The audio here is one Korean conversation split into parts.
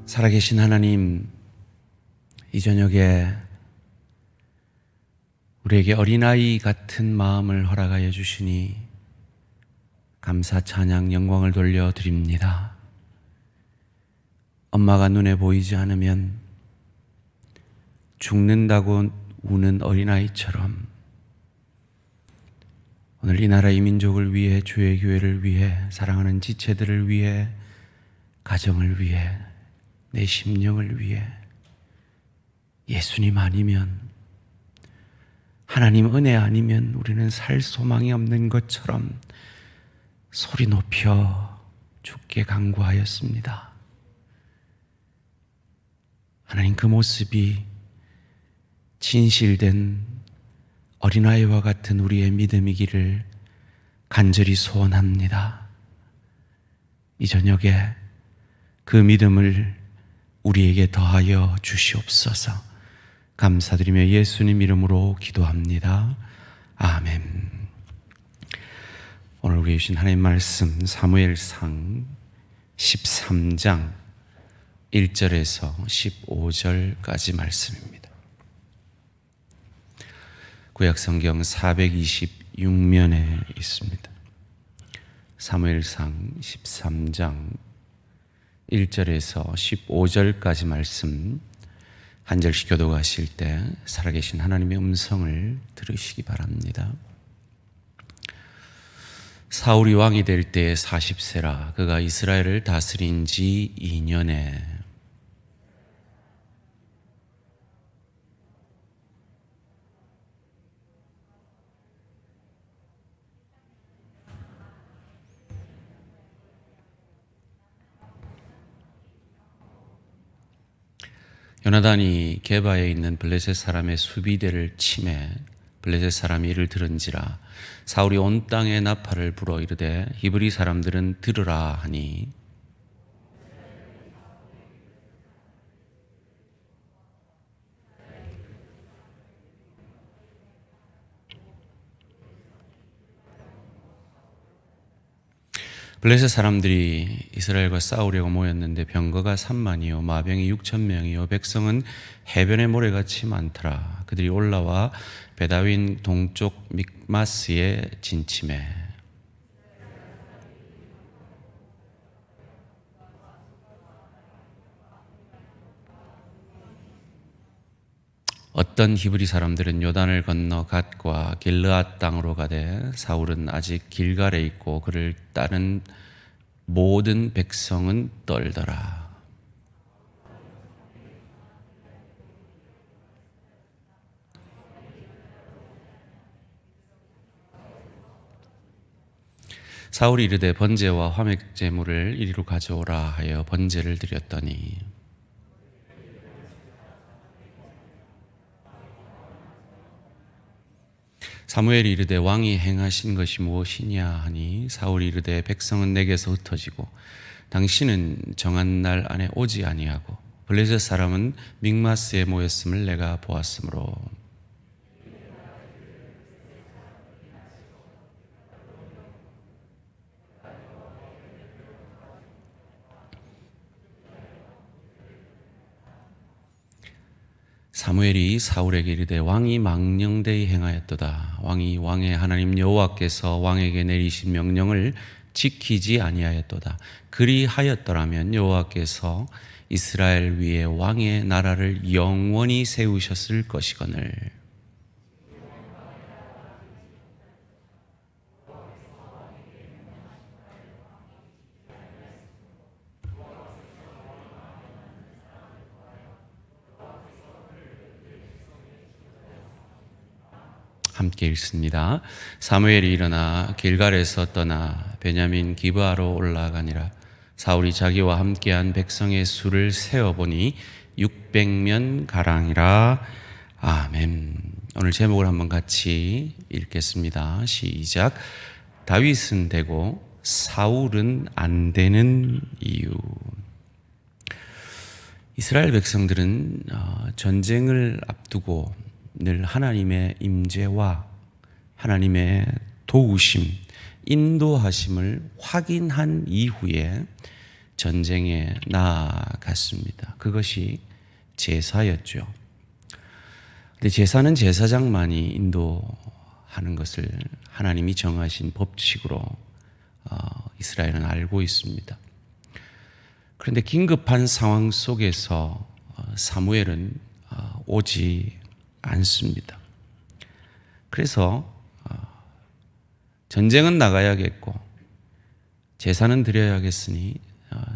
살아계신 하나님, 이 저녁에 우리에게 어린아이 같은 마음을 허락하여 주시니 감사, 찬양, 영광을 돌려드립니다. 엄마가 눈에 보이지 않으면 죽는다고 우는 어린아이처럼 오늘 이 나라 이 민족을 위해, 주의 교회를 위해, 사랑하는 지체들을 위해, 가정을 위해, 내 심령을 위해 예수님 아니면, 하나님 은혜 아니면 우리는 살 소망이 없는 것처럼 소리 높여 주께 간구하였습니다. 하나님, 그 모습이 진실된 어린아이와 같은 우리의 믿음이기를 간절히 소원합니다. 이 저녁에 그 믿음을 우리에게 더하여 주시옵소서. 감사드리며 예수님 이름으로 기도합니다. 아멘. 오늘 우리 주신 하나님 말씀 사무엘상 13장 1절에서 15절까지 말씀입니다. 구약성경 426면에 있습니다. 사무엘상 13장 1절에서 15절까지 말씀, 한 절씩 교독하실 때 살아계신 하나님의 음성을 들으시기 바랍니다. 사울이 왕이 될 때에 40세라. 그가 이스라엘을 다스린 지 2년에 요나단이 게바에 있는 블레셋 사람의 수비대를 치매 블레셋 사람이 이를 들은지라. 사울이 온 땅에 나팔을 불어 이르되 히브리 사람들은 들으라 하니, 블레셋 사람들이 이스라엘과 싸우려고 모였는데 병거가 3만이요 마병이 6,000명이요 백성은 해변의 모래같이 많더라. 그들이 올라와 베다윈 동쪽 믹마스에 진침해 어떤 히브리 사람들은 요단을 건너 갓과 길르앗 땅으로 가되 사울은 아직 길갈에 있고 그를 따른 모든 백성은 떨더라. 사울이 이르되 번제와 화목 제물을 이리로 가져오라 하여 번제를 드렸더니, 사무엘이 이르되 왕이 행하신 것이 무엇이냐 하니, 사울이 이르되 백성은 내게서 흩어지고 당신은 정한 날 안에 오지 아니하고 블레셋 사람은 믹마스에 모였음을 내가 보았으므로, 사무엘이 사울에게 이르되 왕이 망령되이 행하였도다. 왕이 왕의 하나님 여호와께서 왕에게 내리신 명령을 지키지 아니하였도다. 그리하였더라면 여호와께서 이스라엘 위에 왕의 나라를 영원히 세우셨을 것이거늘. 함께 읽습니다. 사무엘이 일어나 길갈에서 떠나 베냐민 기브아로 올라가니라. 사울이 자기와 함께한 백성의 수를 세어보니 600명 가량이라. 아멘. 오늘 제목을 한번 같이 읽겠습니다. 시작. 다윗은 되고 사울은 안 되는 이유. 이스라엘 백성들은 전쟁을 앞두고 늘 하나님의 임재와 하나님의 도우심, 인도하심을 확인한 이후에 전쟁에 나아갔습니다. 그것이 제사였죠. 근데 제사는 제사장만이 인도하는 것을 하나님이 정하신 법칙으로 이스라엘은 알고 있습니다. 그런데 긴급한 상황 속에서 사무엘은 오지 않습니다. 그래서 전쟁은 나가야겠고 제사는 드려야겠으니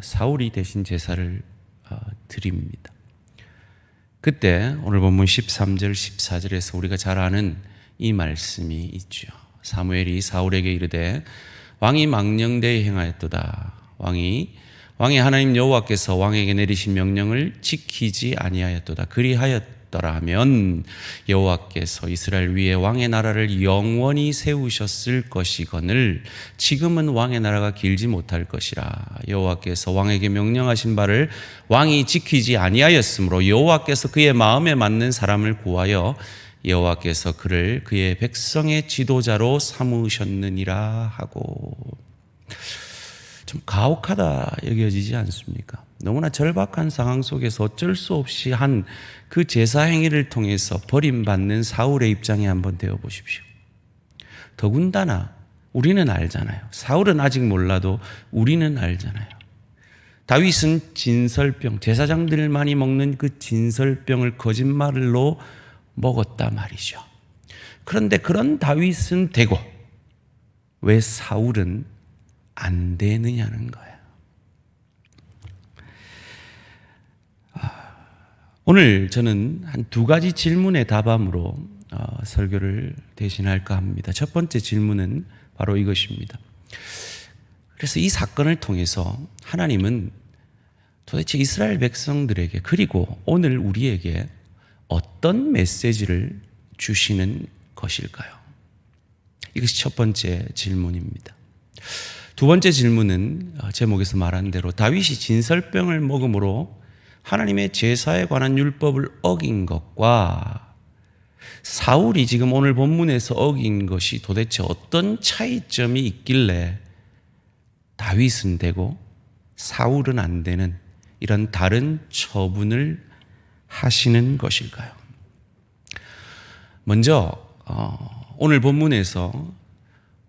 사울이 대신 제사를 드립니다. 그때 오늘 본문 13절 14절에서 우리가 잘 아는 이 말씀이 있죠. 사무엘이 사울에게 이르되 왕이 망령되이 행하였도다. 왕이 하나님 여호와께서 왕에게 내리신 명령을 지키지 아니하였도다. 그리하였더라면 여호와께서 이스라엘 위에 왕의 나라를 영원히 세우셨을 것이거늘 지금은 왕의 나라가 길지 못할 것이라. 여호와께서 왕에게 명령하신 바를 왕이 지키지 아니하였으므로 여호와께서 그의 마음에 맞는 사람을 구하여 여호와께서 그를 그의 백성의 지도자로 삼으셨느니라 하고. 좀 가혹하다 여겨지지 않습니까? 너무나 절박한 상황 속에서 어쩔 수 없이 한 그 제사 행위를 통해서 버림받는 사울의 입장에 한번 되어 보십시오. 더군다나 우리는 알잖아요. 사울은 아직 몰라도 우리는 알잖아요. 다윗은 진설병, 제사장들만이 먹는 그 진설병을 거짓말로 먹었다 말이죠. 그런데 그런 다윗은 되고 왜 사울은 안 되느냐는 거예요. 오늘 저는 한 두 가지 질문의 답안으로 설교를 대신할까 합니다. 첫 번째 질문은 바로 이것입니다. 그래서 이 사건을 통해서 하나님은 도대체 이스라엘 백성들에게 그리고 오늘 우리에게 어떤 메시지를 주시는 것일까요? 이것이 첫 번째 질문입니다. 두 번째 질문은 제목에서 말한 대로 다윗이 진설병을 먹음으로 하나님의 제사에 관한 율법을 어긴 것과 사울이 지금 오늘 본문에서 어긴 것이 도대체 어떤 차이점이 있길래 다윗은 되고 사울은 안 되는 이런 다른 처분을 하시는 것일까요? 먼저 오늘 본문에서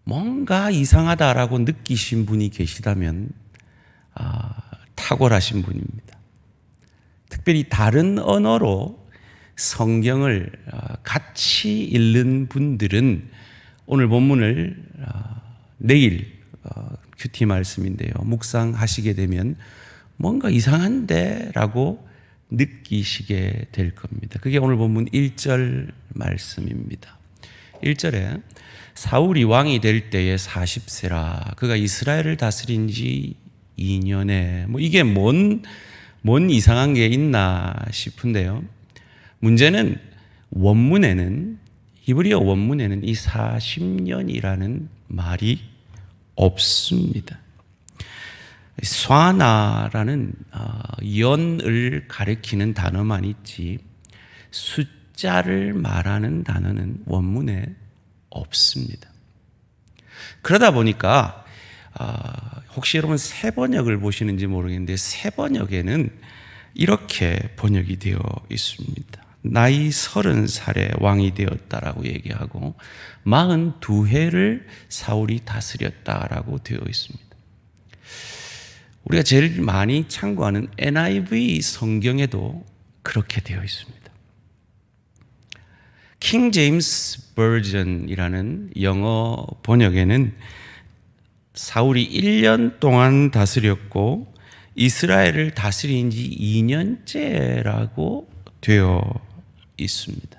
뭔가 이상하다라고 느끼신 분이 계시다면 탁월하신 분입니다. 특별히 다른 언어로 성경을 같이 읽는 분들은 오늘 본문을 내일 큐티 말씀인데요. 묵상하시게 되면 뭔가 이상한데 라고 느끼시게 될 겁니다. 그게 오늘 본문 1절 말씀입니다. 1절에 사울이 왕이 될 때에 40세라 그가 이스라엘을 다스린 지 2년에 이게 뭔 이상한 게 있나 싶은데요. 문제는 원문에는 히브리어 원문에는 이 40년이라는 말이 없습니다. 쏴나라는 연을 가리키는 단어만 있지 숫자를 말하는 단어는 원문에 없습니다. 그러다 보니까 혹시 여러분 새번역을 보시는지 모르겠는데 새번역에는 이렇게 번역이 되어 있습니다. 나이 30살에 왕이 되었다라고 얘기하고 42해를 사울이 다스렸다라고 되어 있습니다. 우리가 제일 많이 참고하는 NIV 성경에도 그렇게 되어 있습니다. 킹 제임스 버전이라는 영어 번역에는 사울이 1년 동안 다스렸고 이스라엘을 다스린 지 2년째라고 되어 있습니다.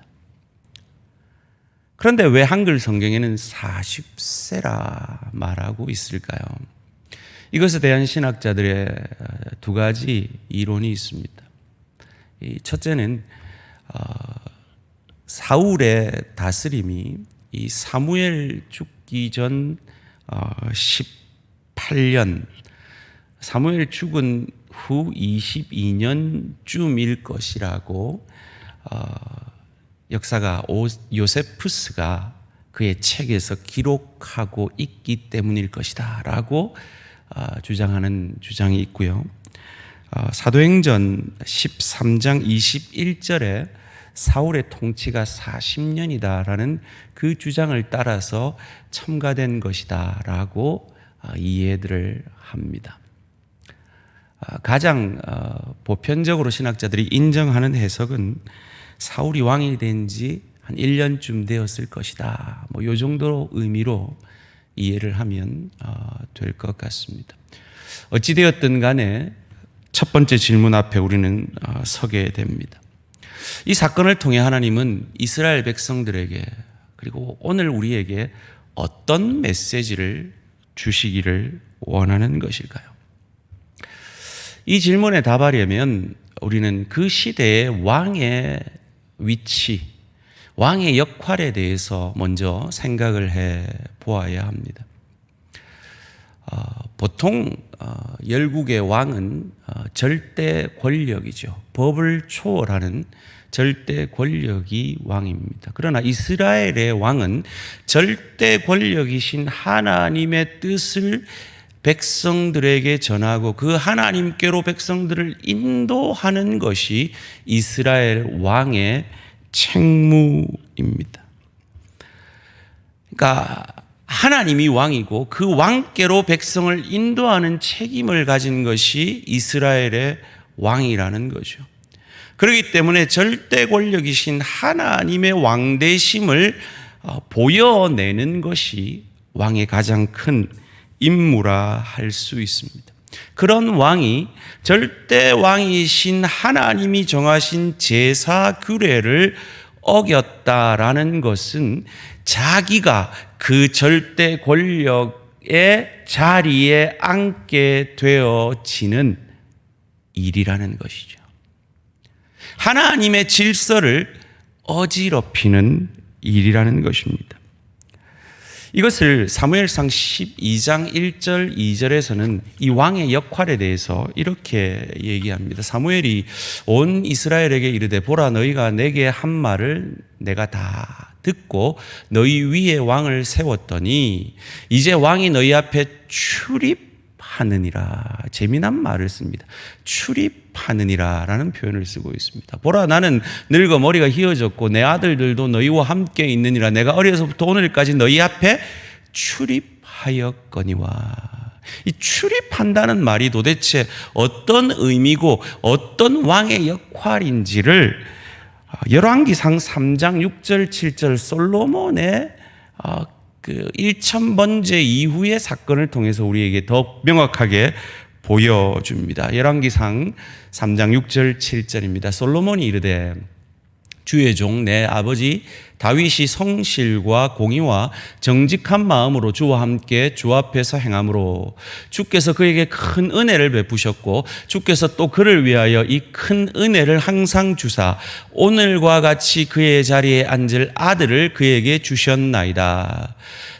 그런데 왜 한글 성경에는 40세라 말하고 있을까요? 이것에 대한 신학자들의 두 가지 이론이 있습니다. 첫째는 사울의 다스림이 이 사무엘 죽기 전 18년, 사무엘 죽은 후 22년쯤일 것이라고 역사가 요세푸스가 그의 책에서 기록하고 있기 때문일 것이다 라고 주장하는 주장이 있고요. 사도행전 13장 21절에 사울의 통치가 40년이다라는 그 주장을 따라서 첨가된 것이다라고 이해들을 합니다. 가장 보편적으로 신학자들이 인정하는 해석은 사울이 왕이 된 지 한 1년쯤 되었을 것이다. 이 정도 의미로 이해를 하면 될 것 같습니다. 어찌되었든 간에 첫 번째 질문 앞에 우리는 서게 됩니다. 이 사건을 통해 하나님은 이스라엘 백성들에게 그리고 오늘 우리에게 어떤 메시지를 주시기를 원하는 것일까요? 이 질문에 답하려면 우리는 그 시대의 왕의 위치, 왕의 역할에 대해서 먼저 생각을 해 보아야 합니다. 보통 열국의 왕은 절대 권력이죠. 법을 초월하는 절대 권력이 왕입니다. 그러나 이스라엘의 왕은 절대 권력이신 하나님의 뜻을 백성들에게 전하고 그 하나님께로 백성들을 인도하는 것이 이스라엘 왕의 책무입니다. 그러니까 하나님이 왕이고 그 왕께로 백성을 인도하는 책임을 가진 것이 이스라엘의 왕이라는 거죠. 그렇기 때문에 절대 권력이신 하나님의 왕되심을 보여내는 것이 왕의 가장 큰 임무라 할 수 있습니다. 그런 왕이 절대 왕이신 하나님이 정하신 제사 규례를 어겼다라는 것은 자기가 그 절대 권력의 자리에 앉게 되어지는 일이라는 것이죠. 하나님의 질서를 어지럽히는 일이라는 것입니다. 이것을 사무엘상 12장 1절 2절에서는 이 왕의 역할에 대해서 이렇게 얘기합니다. 사무엘이 온 이스라엘에게 이르되 보라 너희가 내게 한 말을 내가 다 듣고 너희 위에 왕을 세웠더니 이제 왕이 너희 앞에 출입하느니라. 재미난 말을 씁니다. 출입하느니라 라는 표현을 쓰고 있습니다. 보라 나는 늙어 머리가 휘어졌고 내 아들들도 너희와 함께 있느니라. 내가 어려서부터 오늘까지 너희 앞에 출입하였거니와. 이 출입한다는 말이 도대체 어떤 의미고 어떤 왕의 역할인지를 열왕기상 3장 6절 7절 솔로몬의 그 1000번째 이후의 사건을 통해서 우리에게 더 명확하게 보여줍니다. 열왕기상 3장 6절 7절입니다. 솔로몬이 이르되 주의 종 내 아버지 다윗이 성실과 공의와 정직한 마음으로 주와 함께 주 앞에서 행함으로 주께서 그에게 큰 은혜를 베푸셨고 주께서 또 그를 위하여 이 큰 은혜를 항상 주사 오늘과 같이 그의 자리에 앉을 아들을 그에게 주셨나이다.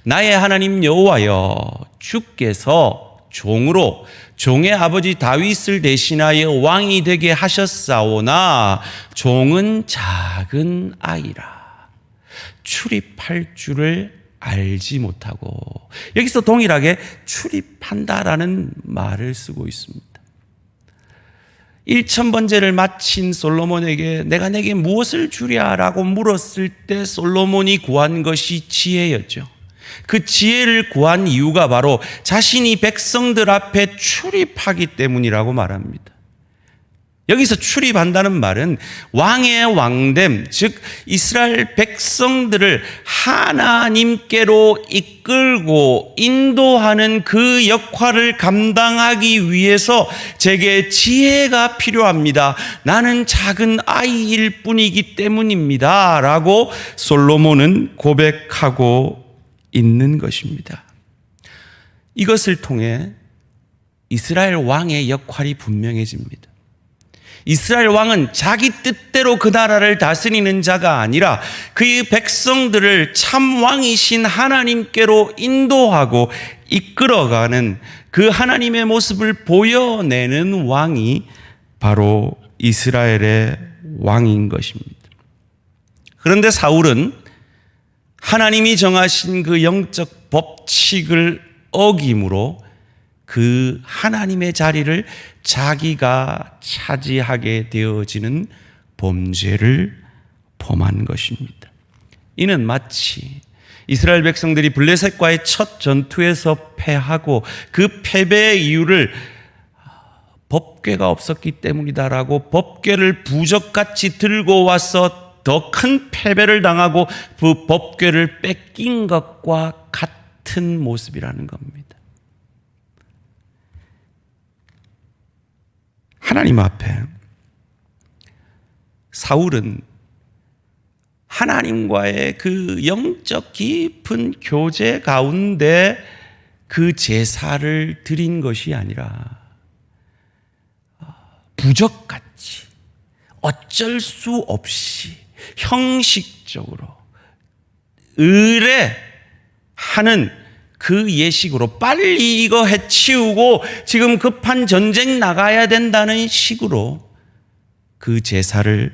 나의 하나님 여호와여 주께서 종으로 종의 아버지 다윗을 대신하여 왕이 되게 하셨사오나 종은 작은 아이라 출입할 줄을 알지 못하고, 여기서 동일하게 출입한다라는 말을 쓰고 있습니다. 1000번째를 마친 솔로몬에게 내가 내게 무엇을 주랴라고 물었을 때 솔로몬이 구한 것이 지혜였죠. 그 지혜를 구한 이유가 바로 자신이 백성들 앞에 출입하기 때문이라고 말합니다. 여기서 출입한다는 말은 왕의 왕됨, 즉 이스라엘 백성들을 하나님께로 이끌고 인도하는 그 역할을 감당하기 위해서 제게 지혜가 필요합니다. 나는 작은 아이일 뿐이기 때문입니다. 라고 솔로몬은 고백하고 있는 것입니다. 이것을 통해 이스라엘 왕의 역할이 분명해집니다. 이스라엘 왕은 자기 뜻대로 그 나라를 다스리는 자가 아니라 그의 백성들을 참 왕이신 하나님께로 인도하고 이끌어가는 그 하나님의 모습을 보여내는 왕이 바로 이스라엘의 왕인 것입니다. 그런데 사울은 하나님이 정하신 그 영적 법칙을 어김으로 그 하나님의 자리를 자기가 차지하게 되어지는 범죄를 범한 것입니다. 이는 마치 이스라엘 백성들이 블레셋과의 첫 전투에서 패하고 그 패배의 이유를 법궤가 없었기 때문이다라고 법궤를 부적같이 들고 와서 더 큰 패배를 당하고 그 법궤를 뺏긴 것과 같은 모습이라는 겁니다. 하나님 앞에 사울은 하나님과의 그 영적 깊은 교제 가운데 그 제사를 드린 것이 아니라 부적같이 어쩔 수 없이 형식적으로 의뢰하는 그 예식으로 빨리 이거 해치우고 지금 급한 전쟁 나가야 된다는 식으로 그 제사를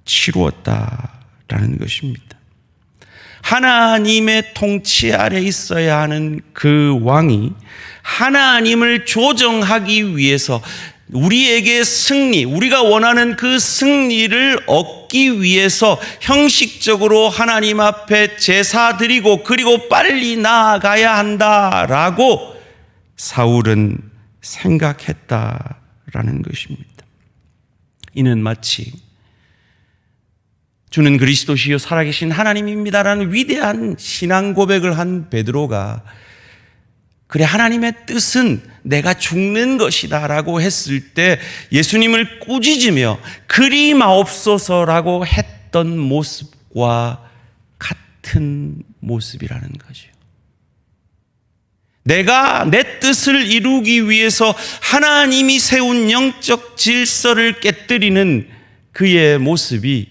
치루었다라는 것입니다. 하나님의 통치 아래 있어야 하는 그 왕이 하나님을 조정하기 위해서 우리에게 승리, 우리가 원하는 그 승리를 얻기 위해서 형식적으로 하나님 앞에 제사 드리고 그리고 빨리 나아가야 한다라고 사울은 생각했다라는 것입니다. 이는 마치 주는 그리스도시요 살아계신 하나님입니다라는 위대한 신앙 고백을 한 베드로가 그래 하나님의 뜻은 내가 죽는 것이다 라고 했을 때 예수님을 꾸짖으며 그리 마옵소서라고 했던 모습과 같은 모습이라는 거죠. 내가 내 뜻을 이루기 위해서 하나님이 세운 영적 질서를 깨뜨리는 그의 모습이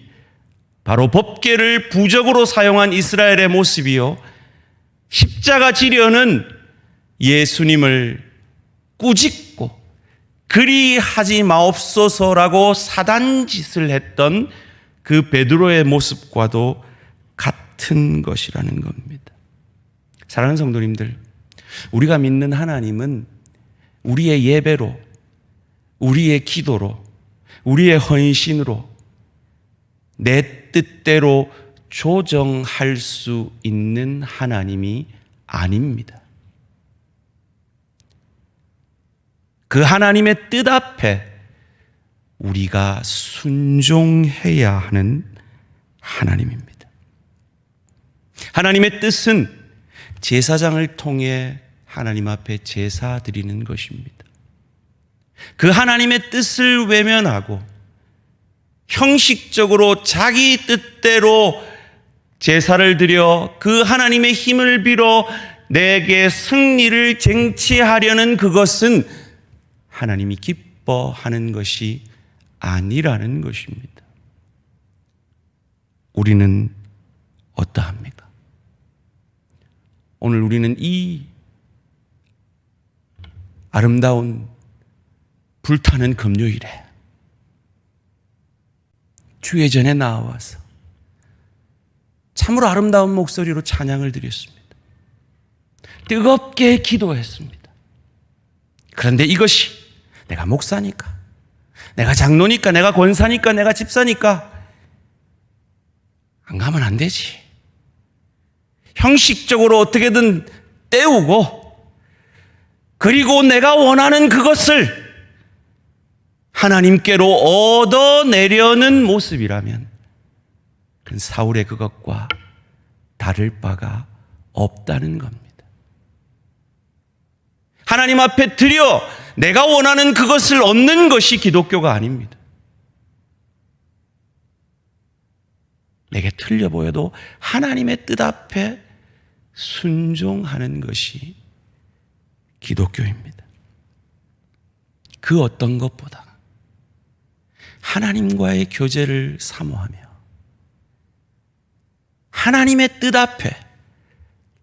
바로 법궤를 부적으로 사용한 이스라엘의 모습이요, 십자가 지려는 예수님을 꾸짖고 그리 하지 마옵소서라고 사단짓을 했던 그 베드로의 모습과도 같은 것이라는 겁니다. 사랑하는 성도님들, 우리가 믿는 하나님은 우리의 예배로, 우리의 기도로, 우리의 헌신으로 내 뜻대로 조정할 수 있는 하나님이 아닙니다. 그 하나님의 뜻 앞에 우리가 순종해야 하는 하나님입니다. 하나님의 뜻은 제사장을 통해 하나님 앞에 제사 드리는 것입니다. 그 하나님의 뜻을 외면하고 형식적으로 자기 뜻대로 제사를 드려 그 하나님의 힘을 빌어 내게 승리를 쟁취하려는 그것은 하나님이 기뻐하는 것이 아니라는 것입니다. 우리는 어떠합니까? 오늘 우리는 이 아름다운 불타는 금요일에 주의 전에 나와서 참으로 아름다운 목소리로 찬양을 드렸습니다. 뜨겁게 기도했습니다. 그런데 이것이 내가 목사니까, 내가 장로니까, 내가 권사니까, 내가 집사니까 안 가면 안 되지. 형식적으로 어떻게든 때우고 그리고 내가 원하는 그것을 하나님께로 얻어내려는 모습이라면 그건 사울의 그것과 다를 바가 없다는 겁니다. 하나님 앞에 드려 내가 원하는 그것을 얻는 것이 기독교가 아닙니다. 내게 틀려 보여도 하나님의 뜻 앞에 순종하는 것이 기독교입니다. 그 어떤 것보다 하나님과의 교제를 사모하며 하나님의 뜻 앞에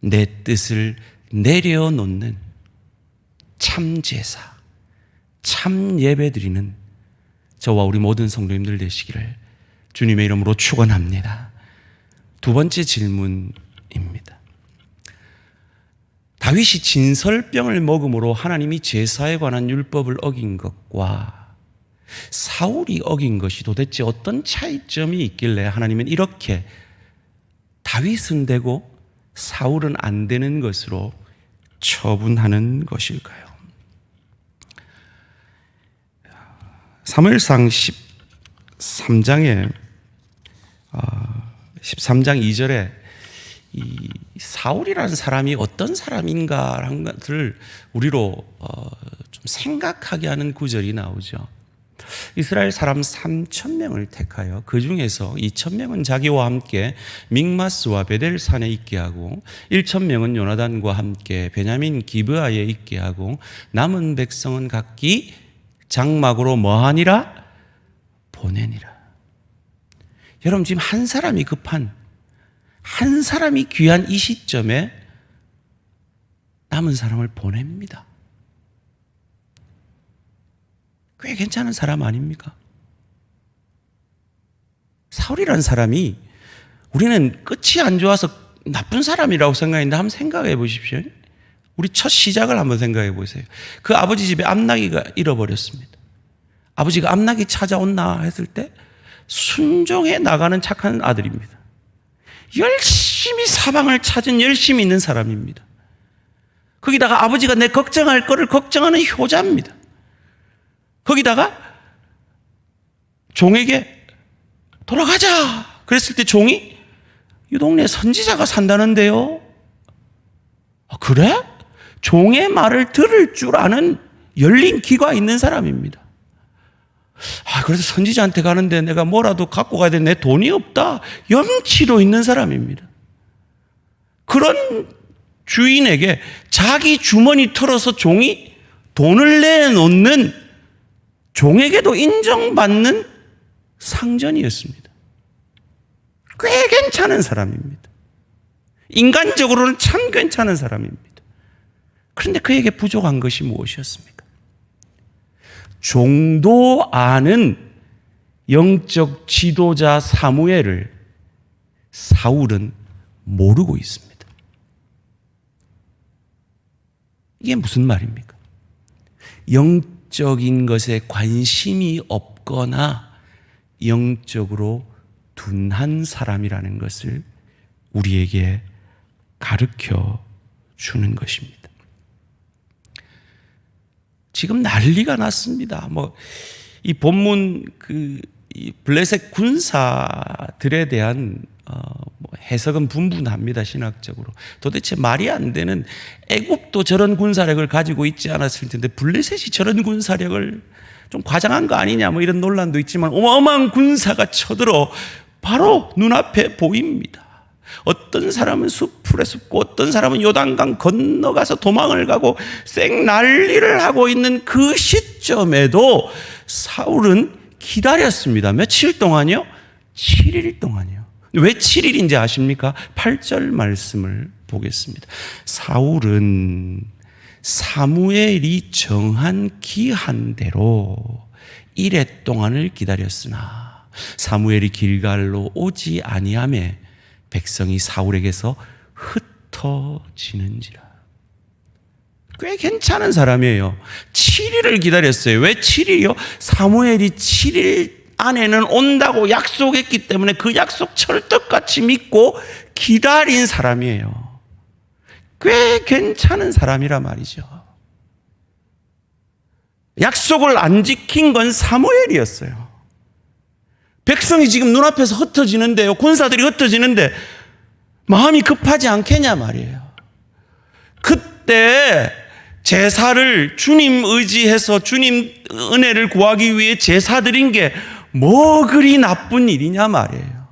내 뜻을 내려놓는 참 제사, 참 예배 드리는 저와 우리 모든 성도님들 되시기를 주님의 이름으로 축원합니다. 두 번째 질문입니다. 다윗이 진설병을 먹음으로 하나님이 제사에 관한 율법을 어긴 것과 사울이 어긴 것이 도대체 어떤 차이점이 있길래 하나님은 이렇게 다윗은 되고 사울은 안 되는 것으로 처분하는 것일까요? 사무엘상 13장에 13장 2절에 이 사울이라는 사람이 어떤 사람인가라는 것을 우리로 좀 생각하게 하는 구절이 나오죠. 이스라엘 사람 3,000명을 택하여 그 중에서 2,000명은 자기와 함께 믹마스와 베델산에 있게 하고 1,000명은 요나단과 함께 베냐민 기브아에 있게 하고 남은 백성은 각기 장막으로 뭐하니라? 보내니라. 여러분, 지금 한 사람이 급한, 한 사람이 귀한 이 시점에 남은 사람을 보냅니다. 꽤 괜찮은 사람 아닙니까? 사울이라는 사람이 우리는 끝이 안 좋아서 나쁜 사람이라고 생각했는데 한번 생각해 보십시오. 우리 첫 시작을 한번 생각해 보세요. 그 아버지 집에 암나귀가 잃어버렸습니다. 아버지가 암나귀 찾아온나 했을 때 순종해 나가는 착한 아들입니다. 열심히 사방을 찾은 열심히 있는 사람입니다. 거기다가 아버지가 내 걱정할 거를 걱정하는 효자입니다. 거기다가 종에게 돌아가자 그랬을 때 종이 이 동네에 선지자가 산다는데요. 아, 그래? 종의 말을 들을 줄 아는 열린 귀가 있는 사람입니다. 아, 그래서 선지자한테 가는데 내가 뭐라도 갖고 가야 돼. 내 돈이 없다. 염치도 있는 사람입니다. 그런 주인에게 자기 주머니 털어서 종이 돈을 내놓는 종에게도 인정받는 상전이었습니다. 꽤 괜찮은 사람입니다. 인간적으로는 참 괜찮은 사람입니다. 그런데 그에게 부족한 것이 무엇이었습니까? 종도 아는 영적 지도자 사무엘을 사울은 모르고 있습니다. 이게 무슨 말입니까? 영적인 것에 관심이 없거나 영적으로 둔한 사람이라는 것을 우리에게 가르쳐 주는 것입니다. 지금 난리가 났습니다. 이 본문 이 블레셋 군사들에 대한 해석은 분분합니다. 신학적으로 도대체 말이 안 되는, 애굽도 저런 군사력을 가지고 있지 않았을 텐데 블레셋이 저런 군사력을 좀 과장한 거 아니냐 이런 논란도 있지만 어마어마한 군사가 쳐들어 바로 눈앞에 보입니다. 어떤 사람은 숲풀에 숨고 어떤 사람은 요단강 건너가서 도망을 가고 쌩 난리를 하고 있는 그 시점에도 사울은 기다렸습니다. 며칠 동안요? 7일 동안이요. 왜 7일인지 아십니까? 8절 말씀을 보겠습니다. 사울은 사무엘이 정한 기한대로 이레 동안을 기다렸으나 사무엘이 길갈로 오지 아니하매 백성이 사울에게서 흩어지는지라. 꽤 괜찮은 사람이에요. 7일을 기다렸어요. 왜 7일이요? 사무엘이 7일 안에는 온다고 약속했기 때문에 그 약속 철떡같이 믿고 기다린 사람이에요. 꽤 괜찮은 사람이란 말이죠. 약속을 안 지킨 건 사무엘이었어요. 백성이 지금 눈앞에서 흩어지는데요. 군사들이 흩어지는데 마음이 급하지 않겠냐 말이에요. 그때 제사를 주님 의지해서 주님 은혜를 구하기 위해 제사 드린 게 뭐 그리 나쁜 일이냐 말이에요.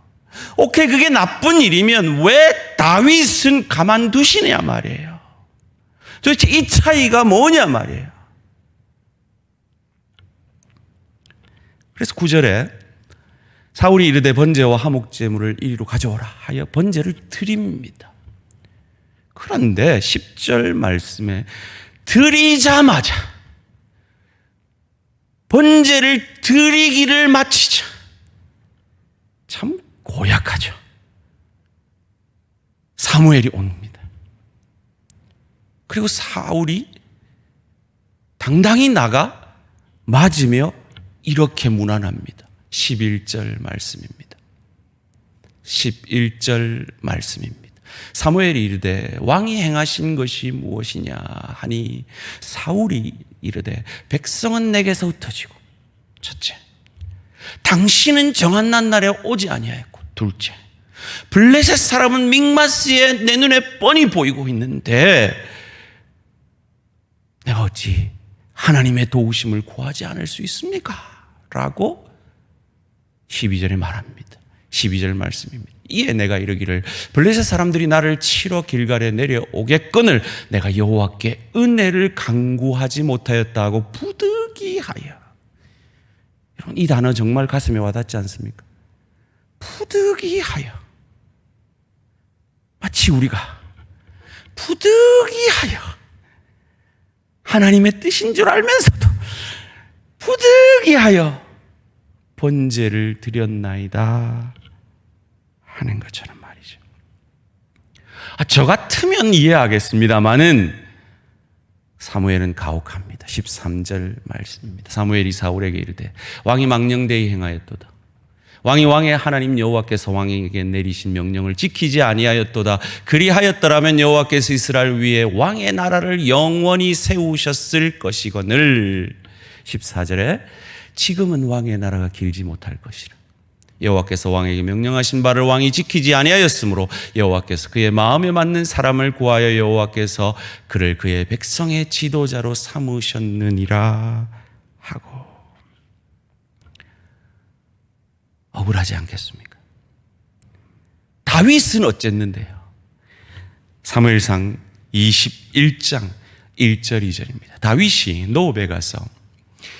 오케이, 그게 나쁜 일이면 왜 다윗은 가만두시냐 말이에요. 도대체 이 차이가 뭐냐 말이에요. 그래서 9절에 사울이 이르되 번제와 화목제물을 이리로 가져오라 하여 번제를 드립니다. 그런데 10절 말씀에 드리자마자 번제를 드리기를 마치자. 참 고약하죠. 사무엘이 옵니다. 그리고 사울이 당당히 나가 맞으며 이렇게 문안합니다. 11절 말씀입니다. 11절 말씀입니다. 사무엘이 이르되 왕이 행하신 것이 무엇이냐 하니 사울이 이르되 백성은 내게서 흩어지고, 첫째, 당신은 정한 날에 오지 아니하였고, 둘째, 블레셋 사람은 믹마스에 내 눈에 뻔히 보이고 있는데 내가 어찌 하나님의 도우심을 구하지 않을 수 있습니까? 라고 12절에 말합니다. 12절 말씀입니다. 이에 내가 이르기를 블레셋 사람들이 나를 치러 길갈에 내려오겠거늘 내가 여호와께 은혜를 간구하지 못하였다 하고 부득이하여. 여러분, 이 단어 정말 가슴에 와닿지 않습니까? 부득이하여. 마치 우리가 부득이하여 하나님의 뜻인 줄 알면서도 부득이하여 번제를 드렸나이다 하는 것처럼 말이죠. 저 같으면 이해하겠습니다마는 사무엘은 가혹합니다. 13절 말씀입니다. 사무엘이 사울에게 이르되 왕이 망령되이 행하였도다. 왕이 왕의 하나님 여호와께서 왕에게 내리신 명령을 지키지 아니하였도다. 그리하였더라면 여호와께서 이스라엘 위에 왕의 나라를 영원히 세우셨을 것이거늘. 14절에 지금은 왕의 나라가 길지 못할 것이라. 여호와께서 왕에게 명령하신 바를 왕이 지키지 아니하였으므로 여호와께서 그의 마음에 맞는 사람을 구하여 여호와께서 그를 그의 백성의 지도자로 삼으셨느니라 하고. 억울하지 않겠습니까? 다윗은 어쨌는데요? 사무엘상 21장 1절 2절입니다. 다윗이 노업에 가서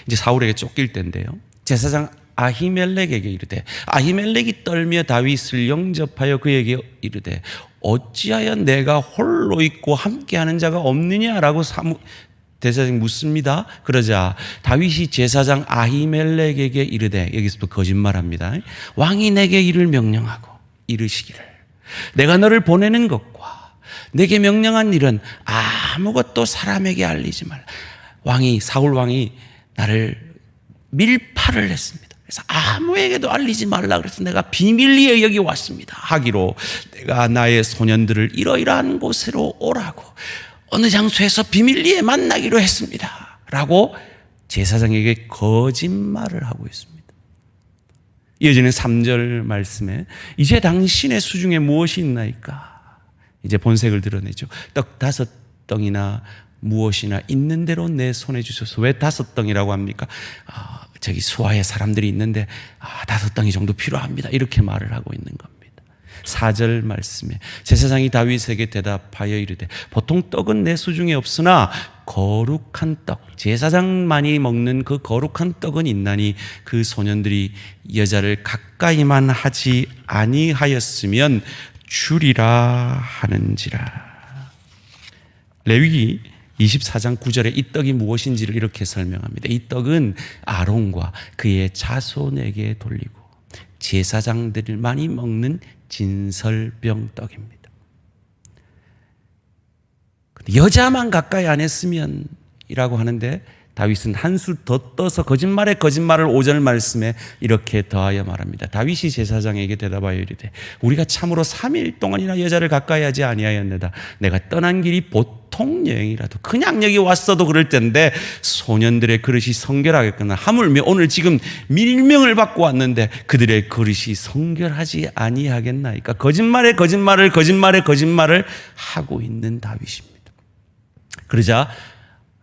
이제 사울에게 쫓길 때인데요, 제사장 아히멜렉에게 이르되, 아히멜렉이 떨며 다윗을 영접하여 그에게 이르되 어찌하여 내가 홀로 있고 함께하는 자가 없느냐라고 제사장이 묻습니다. 그러자 다윗이 제사장 아히멜렉에게 이르되, 여기서부터 거짓말합니다. 왕이 내게 이를 명령하고 이르시기를 내가 너를 보내는 것과 내게 명령한 일은 아무것도 사람에게 알리지 말라. 사울 왕이 나를 밀파를 했습니다. 그래서 아무에게도 알리지 말라 그래서 내가 비밀리에 여기 왔습니다 하기로 내가 나의 소년들을 이러이러한 곳으로 오라고 어느 장소에서 비밀리에 만나기로 했습니다 라고 제사장에게 거짓말을 하고 있습니다. 이어지는 3절 말씀에 이제 당신의 수중에 무엇이 있나이까? 이제 본색을 드러내죠. 떡 5덩이나 무엇이나 있는 대로 내 손에 주셔서. 왜 5덩이라고 합니까? 저기 수하에 사람들이 있는데 5덩이 정도 필요합니다 이렇게 말을 하고 있는 겁니다. 4절 말씀에 제사장이 다윗에게 대답하여 이르되 보통 떡은 내 수중에 없으나 거룩한 떡, 제사장만이 먹는 그 거룩한 떡은 있나니 그 소년들이 여자를 가까이만 하지 아니하였으면 주리라 하는지라. 레위기 24장 9절에 이 떡이 무엇인지를 이렇게 설명합니다. 이 떡은 아론과 그의 자손에게 돌리고 제사장들만이 먹는 진설병 떡입니다. 여자만 가까이 안 했으면 이라고 하는데 다윗은 한 수 더 떠서 거짓말에 거짓말을 5절 말씀에 이렇게 더하여 말합니다. 다윗이 제사장에게 대답하여 이르되 우리가 참으로 3일 동안이나 여자를 가까이 하지 아니하였느다. 내가 떠난 길이 보통 여행이라도 그냥 여기 왔어도 그럴 텐데 소년들의 그릇이 성결하겠거나 하물며 오늘 지금 밀명을 받고 왔는데 그들의 그릇이 성결하지 아니하겠나이까. 거짓말에 거짓말을 하고 있는 다윗입니다. 그러자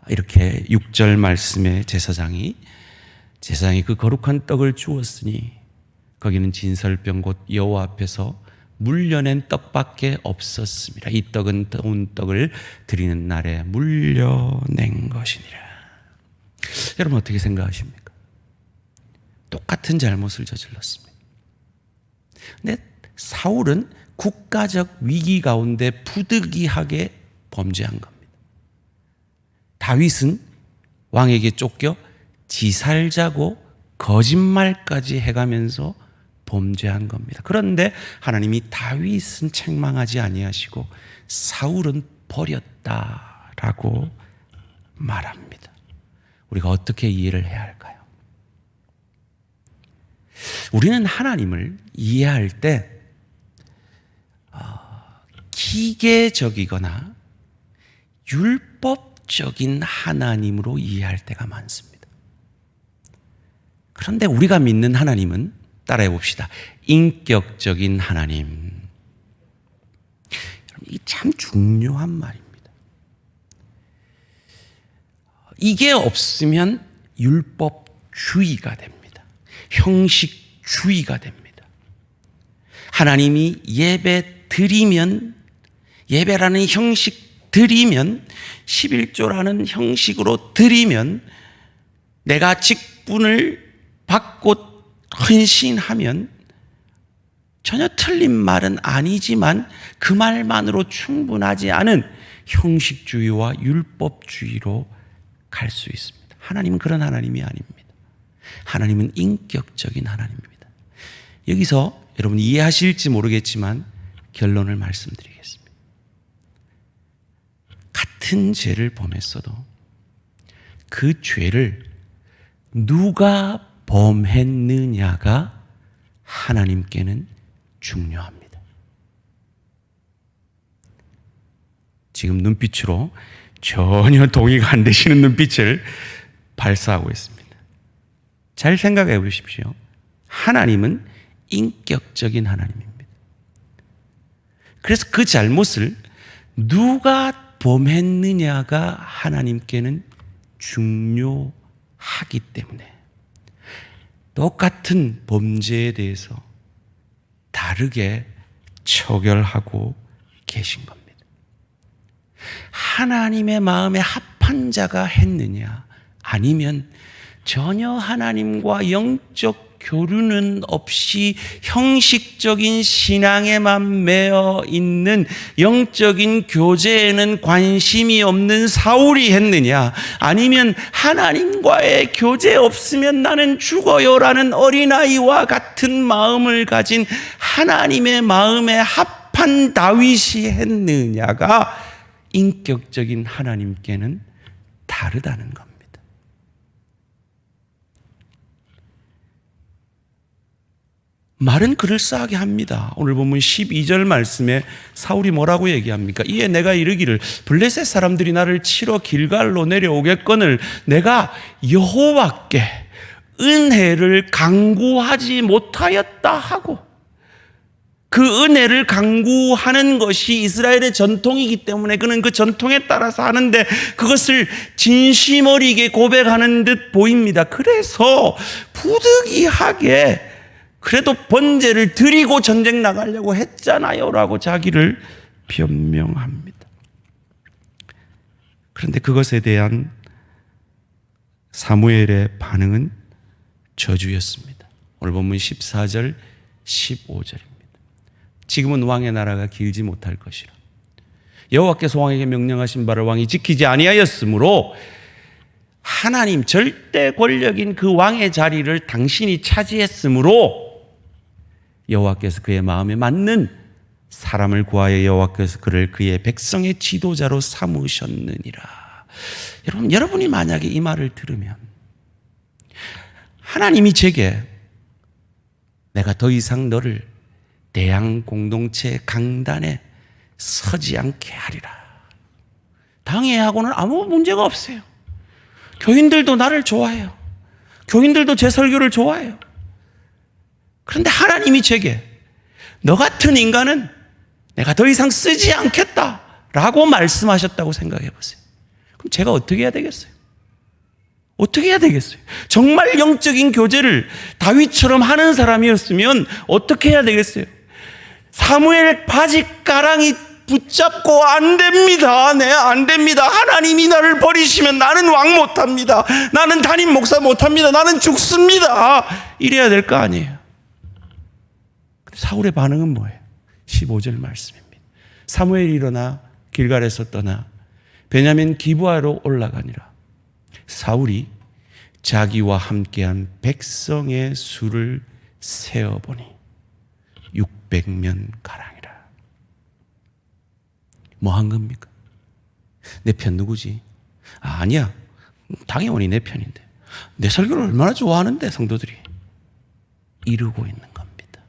이렇게 6절 말씀에 제사장이 그 거룩한 떡을 주었으니 거기는 진설병 곧 여호와 앞에서 물려낸 떡밖에 없었습니다. 이 떡은 더운 떡을 드리는 날에 물려낸 것이니라. 여러분 어떻게 생각하십니까? 똑같은 잘못을 저질렀습니다. 근데 사울은 국가적 위기 가운데 부득이하게 범죄한 겁니다. 다윗은 왕에게 쫓겨 지살자고 거짓말까지 해가면서 범죄한 겁니다. 그런데 하나님이 다윗은 책망하지 아니하시고 사울은 버렸다 라고 말합니다. 우리가 어떻게 이해를 해야 할까요? 우리는 하나님을 이해할 때 기계적이거나 율법적인 하나님으로 이해할 때가 많습니다. 그런데 우리가 믿는 하나님은 따라해 봅시다. 인격적인 하나님. 이게 참 중요한 말입니다. 이게 없으면 율법주의가 됩니다. 형식주의가 됩니다. 하나님이 예배 드리면, 예배라는 형식 드리면, 11조라는 형식으로 드리면, 내가 직분을 받고 헌신하면 전혀 틀린 말은 아니지만 그 말만으로 충분하지 않은 형식주의와 율법주의로 갈 수 있습니다. 하나님은 그런 하나님이 아닙니다. 하나님은 인격적인 하나님입니다. 여기서 여러분 이해하실지 모르겠지만 결론을 말씀드리겠습니다. 같은 죄를 범했어도 그 죄를 누가 범했느냐가 하나님께는 중요합니다. 지금 눈빛으로 전혀 동의가 안 되시는 눈빛을 발사하고 있습니다. 잘 생각해 보십시오. 하나님은 인격적인 하나님입니다. 그래서 그 잘못을 누가 범했느냐가 하나님께는 중요하기 때문에 똑같은 범죄에 대해서 다르게 처결하고 계신 겁니다. 하나님의 마음에 합한 자가 했느냐, 아니면 전혀 하나님과 영적 교류는 없이 형식적인 신앙에만 매여 있는, 영적인 교제에는 관심이 없는 사울이 했느냐, 아니면 하나님과의 교제 없으면 나는 죽어요라는 어린아이와 같은 마음을 가진 하나님의 마음에 합한 다윗이 했느냐가 인격적인 하나님께는 다르다는 겁니다. 말은 그럴싸하게 합니다. 오늘 보면 12절 말씀에 사울이 뭐라고 얘기합니까? 이에 내가 이르기를 블레셋 사람들이 나를 치러 길갈로 내려오겠거늘 내가 여호와께 은혜를 강구하지 못하였다 하고, 그 은혜를 강구하는 것이 이스라엘의 전통이기 때문에 그는 그 전통에 따라서 하는데 그것을 진심 어리게 고백하는 듯 보입니다. 그래서 부득이하게 그래도 번제를 드리고 전쟁 나가려고 했잖아요 라고 자기를 변명합니다. 그런데 그것에 대한 사무엘의 반응은 저주였습니다. 오늘 본문 14절 15절입니다. 지금은 왕의 나라가 길지 못할 것이라. 여호와께서 왕에게 명령하신 바를 왕이 지키지 아니하였으므로 하나님 절대 권력인 그 왕의 자리를 당신이 차지했으므로 여호와께서 그의 마음에 맞는 사람을 구하여 여호와께서 그를 그의 백성의 지도자로 삼으셨느니라. 여러분이 만약에 이 말을 들으면 하나님이 제게 내가 더 이상 너를 대양 공동체 강단에 서지 않게 하리라. 당회하고는 아무 문제가 없어요. 교인들도 나를 좋아해요. 교인들도 제 설교를 좋아해요. 그런데 하나님이 제게 너 같은 인간은 내가 더 이상 쓰지 않겠다라고 말씀하셨다고 생각해 보세요. 그럼 제가 어떻게 해야 되겠어요? 어떻게 해야 되겠어요? 정말 영적인 교제를 다윗처럼 하는 사람이었으면 어떻게 해야 되겠어요? 사무엘 바지가랑이 붙잡고 안 됩니다. 네, 안 됩니다. 하나님이 나를 버리시면 나는 왕 못합니다. 나는 담임 목사 못합니다. 나는 죽습니다. 이래야 될 거 아니에요. 사울의 반응은 뭐예요? 15절 말씀입니다. 사무엘이 일어나 길갈에서 떠나 베냐민 기브아로 올라가니라. 사울이 자기와 함께한 백성의 수를 세어보니 600명 가량이라. 뭐 한 겁니까? 내 편 누구지? 아니야. 당연히 내 편인데. 내 설교를 얼마나 좋아하는데 성도들이. 이루고 있는 겁니다.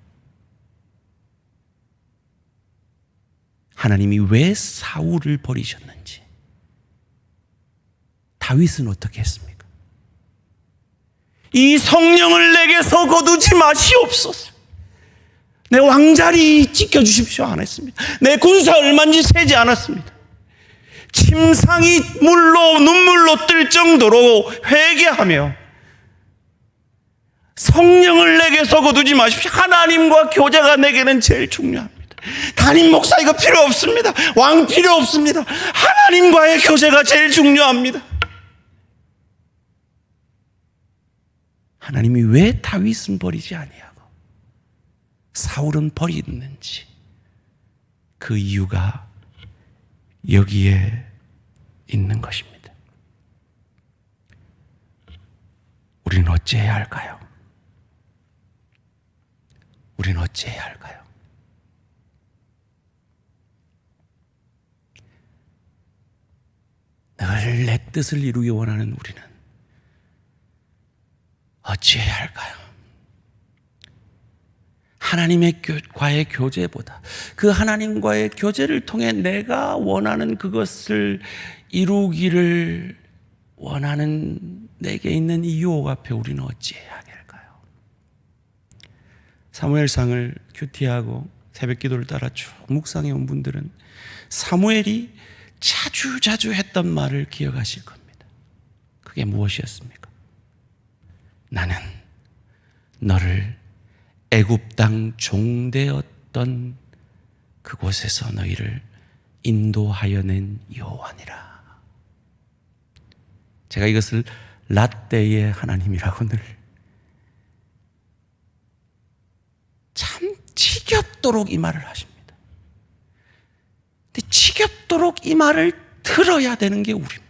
하나님이 왜 사울을 버리셨는지, 다윗은 어떻게 했습니까? 이 성령을 내게서 거두지 마시옵소서. 내 왕자리 지켜주십시오 안 했습니다. 내 군사 얼마인지 세지 않았습니다. 침상이 눈물로 뜰 정도로 회개하며 성령을 내게서 거두지 마십시오. 하나님과 교제가 내게는 제일 중요합니다. 담임 목사 이거 필요 없습니다. 왕 필요 없습니다. 하나님과의 교제가 제일 중요합니다. 하나님이 왜 다윗은 버리지 아니하고 사울은 버리는지, 그 이유가 여기에 있는 것입니다. 우리는 어찌해야 할까요? 우리는 어찌해야 할까요? 늘 내 뜻을 이루기 원하는 우리는 어찌해야 할까요? 하나님의 과의 교제보다 그 하나님과의 교제를 통해 내가 원하는 그것을 이루기를 원하는 내게 있는 이 유혹 앞에 우리는 어찌해야 할까요? 사무엘상을 큐티하고 새벽 기도를 따라 쭉 묵상해 온 분들은 사무엘이 자주 했던 말을 기억하실 겁니다. 그게 무엇이었습니까? 나는 너를 애굽 땅 종되었던 그곳에서 너희를 인도하여 낸 여호와니라. 제가 이것을 라떼의 하나님이라고 늘 참 지겹도록 이 말을 하십니다. 근데 지겹도록 이 말을 들어야 되는 게 우리입니다.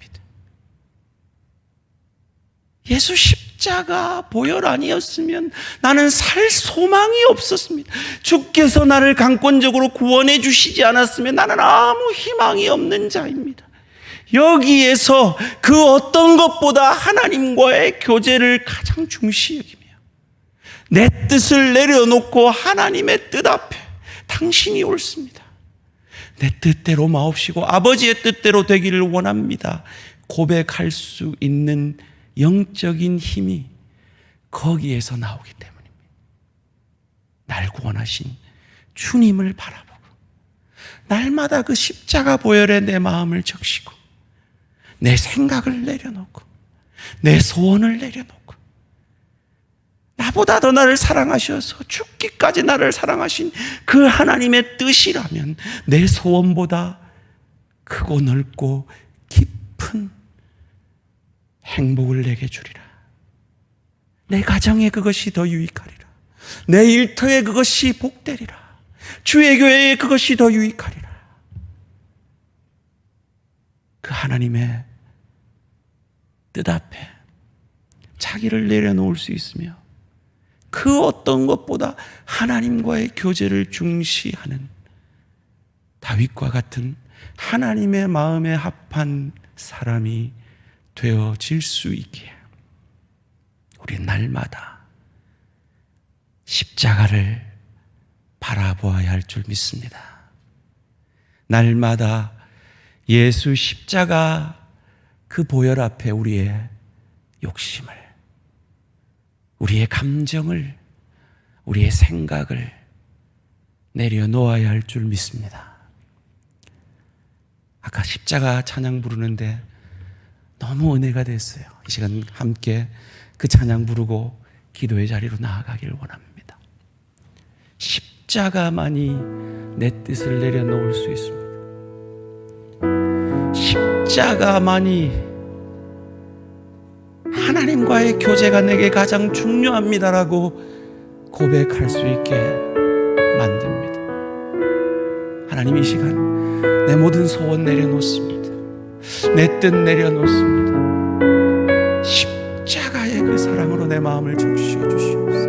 예수 십자가 보혈 아니었으면 나는 살 소망이 없었습니다. 주께서 나를 강권적으로 구원해 주시지 않았으면 나는 아무 희망이 없는 자입니다. 여기에서 그 어떤 것보다 하나님과의 교제를 가장 중시 여기며 내 뜻을 내려놓고 하나님의 뜻 앞에 당신이 옳습니다. 내 뜻대로 마옵시고 아버지의 뜻대로 되기를 원합니다. 고백할 수 있는 영적인 힘이 거기에서 나오기 때문입니다. 날 구원하신 주님을 바라보고 날마다 그 십자가 보혈에 내 마음을 적시고 내 생각을 내려놓고 내 소원을 내려놓고 나보다 더 나를 사랑하셔서 죽기까지 나를 사랑하신 그 하나님의 뜻이라면 내 소원보다 크고 넓고 깊은 행복을 내게 주리라. 내 가정에 그것이 더 유익하리라. 내 일터에 그것이 복되리라. 주의 교회에 그것이 더 유익하리라. 그 하나님의 뜻 앞에 자기를 내려놓을 수 있으며 그 어떤 것보다 하나님과의 교제를 중시하는 다윗과 같은 하나님의 마음에 합한 사람이 되어질 수 있기에 우리 날마다 십자가를 바라보아야 할 줄 믿습니다. 날마다 예수 십자가 그 보혈 앞에 우리의 욕심을, 우리의 감정을, 우리의 생각을 내려놓아야 할 줄 믿습니다. 아까 십자가 찬양 부르는데 너무 은혜가 됐어요. 이 시간 함께 그 찬양 부르고 기도의 자리로 나아가기를 원합니다. 십자가만이 내 뜻을 내려놓을 수 있습니다. 십자가만이 하나님과의 교제가 내게 가장 중요합니다라고 고백할 수 있게 만듭니다. 하나님, 이 시간 내 모든 소원 내려놓습니다. 내 뜻 내려놓습니다. 십자가의 그 사랑으로 내 마음을 적시어 주시옵소서.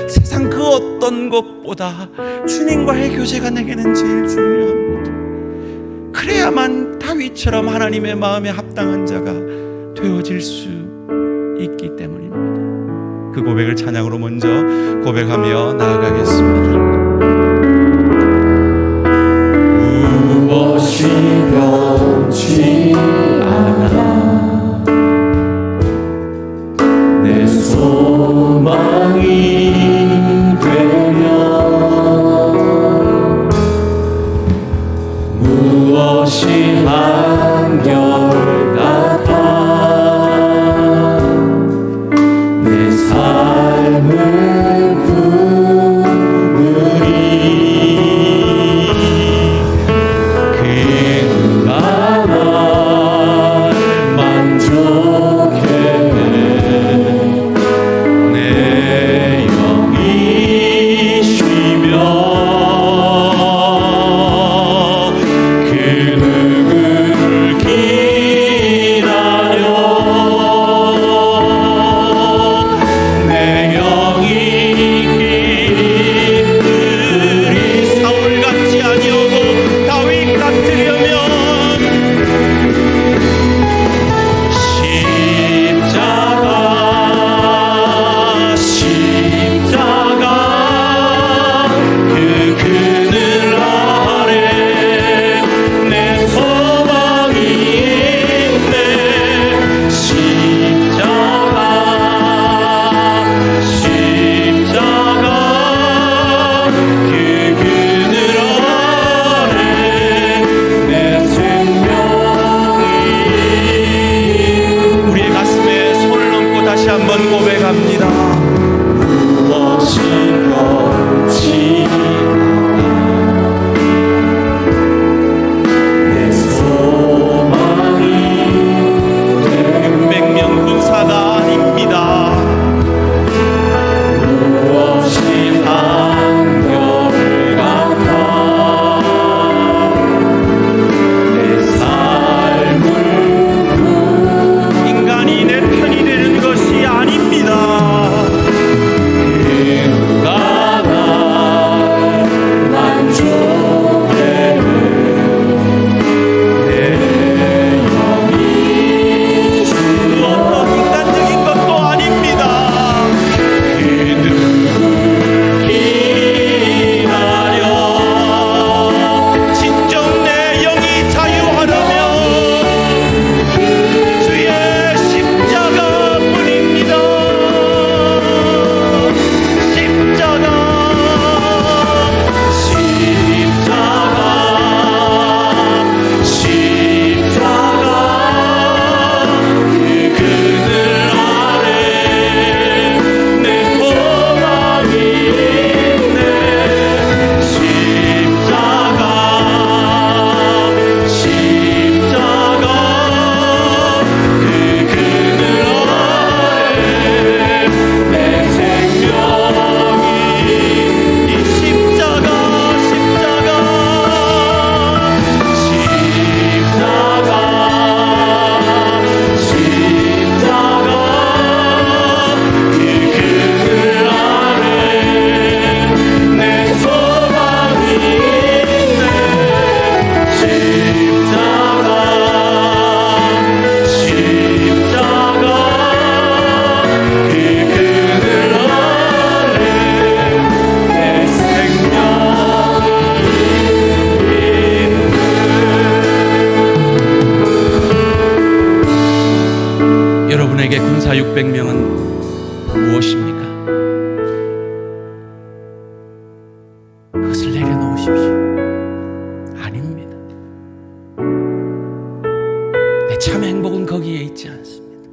세상 그 어떤 것보다 주님과의 교제가 내게는 제일 중요합니다. 그래야만 다윗처럼 하나님의 마음에 합당한 자가 되어질 수 있기 때문입니다. 그 고백을 찬양으로 먼저 고백하며 나아가겠습니다. 무엇이 변치 않아 내 소망이 되며 무엇이 한결같아 내 삶을 부르리 그가 날 만족해 내 영이 쉬며 여러분에게 군사 600명은 무엇입니까? 그것을 내려놓으십시오. 아닙니다. 내 참 행복은 거기에 있지 않습니다.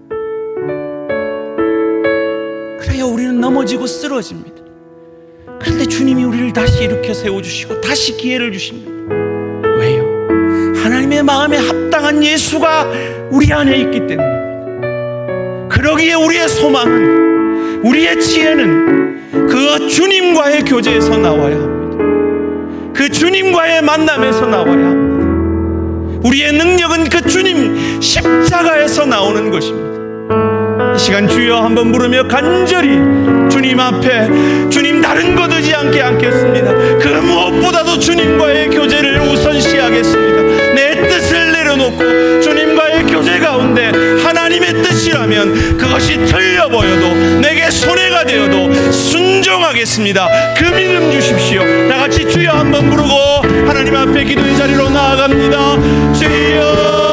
그래야 우리는 넘어지고 쓰러집니다. 그런데 주님이 우리를 다시 일으켜 세워주시고 다시 기회를 주십니다. 왜요? 하나님의 마음에 합당한 예수가 우리 안에 있기 때문입니다. 그러기에 우리의 소망은, 우리의 지혜는 그 주님과의 교제에서 나와야 합니다. 그 주님과의 만남에서 나와야 합니다. 우리의 능력은 그 주님 십자가에서 나오는 것입니다. 이 시간 주여 한번 부르며 간절히 주님 앞에, 주님 다른 것 의지 않게 앉겠습니다. 그 무엇보다도 주님과의 교제를 우선시하겠습니다. 내 뜻을 내려놓고 틀려 보여도 내게 손해가 되어도 순종하겠습니다. 그 믿음 주십시오. 다 같이 주여 한번 부르고 하나님 앞에 기도의 자리로 나아갑니다. 주여